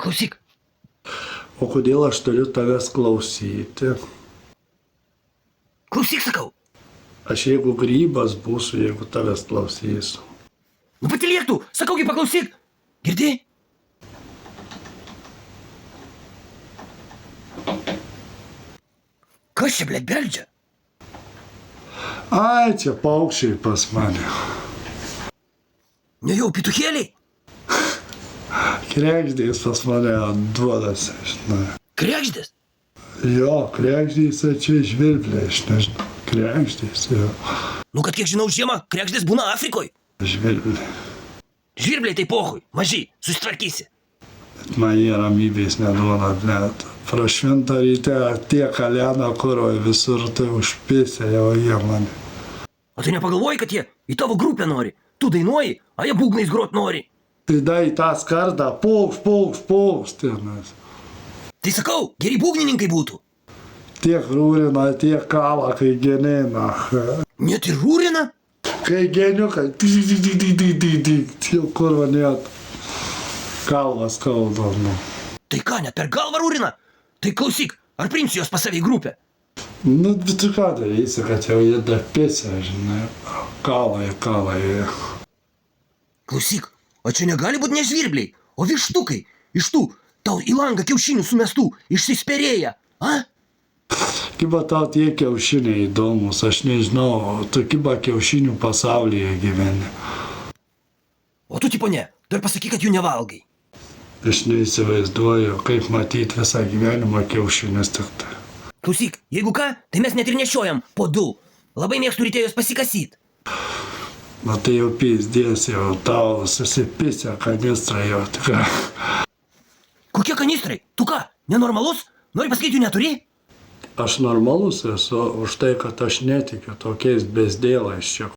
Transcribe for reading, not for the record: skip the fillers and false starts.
Klausyk. O kodėl aš turiu tavęs klausyti? Klausyk, sakau. Aš jeigu grybas būsiu, jeigu tavęs klausysiu. Nu patylėk tu, sakaugi paklausyk. Girdi? Kas čia, blėt, beldžia? Ai, čia paukščiai pas mane. Ne jau, pituchėliai? Kregždės pas mane duodasi, žinai. Kregždės? Jo, kregždės, čia žvirbliai, aš nežinau. Kregždės, jo. Nu, kad kiek žinau, žiemą kregždės būna Afrikoj. Žvirbliai. Žvirbliai tai pohui, maži, susitvarkysi. Bet man jie ramybės neduoda, blėt. Prašvintą ryte tiek kalena, kuroj visur tai užpisė jau jie mane. O tu nepagalvoji, kad jie į tavo grupę nori? Tu dainuoji, o jie būgnais grot nori. Tai dai tą skardą, paukš, tenais. Tai sakau, geri būgnininkai būtų. Tiek rūrina, tiek kala, kai genina. Net ir rūrina? Kai geniukai, jau kurva net kalvas skauda, nu. Tai ką, net per galvą rūrina? Tai klausyk, ar priimsi jos pas save į grupę? Nu, bet tu ką darysi, kad jau jie dapėsia, žinai. Kala jie. Klausyk, o čia negali būti ne žvirbliai, o vištukai. Iš tų tau į langą kiaušinių sumestų, išsisperėję, a? Kiba tau tie kiaušiniai įdomus, aš nežinau, tu kiba kiaušinių pasaulyje gyveni. O tu tipo ne, dar pasakyk, kad jų nevalgai. Aš neįsivaizduoju, kaip matyti visą gyvenimą kiaušinius tik tai. Klausyk, jeigu ką, tai mes net ir nešiojam po du. Labai mėgstu ryte juos pasikasyt. Na tai jau pizdės, jau tau susipisę kanistrai jau tikrai. Kokie kanistrai? Tu ką, nenormalus? Nori pasakyti, jų neturi? Aš normalus esu už tai, kad aš netikiu tokiais bezdėlais čia.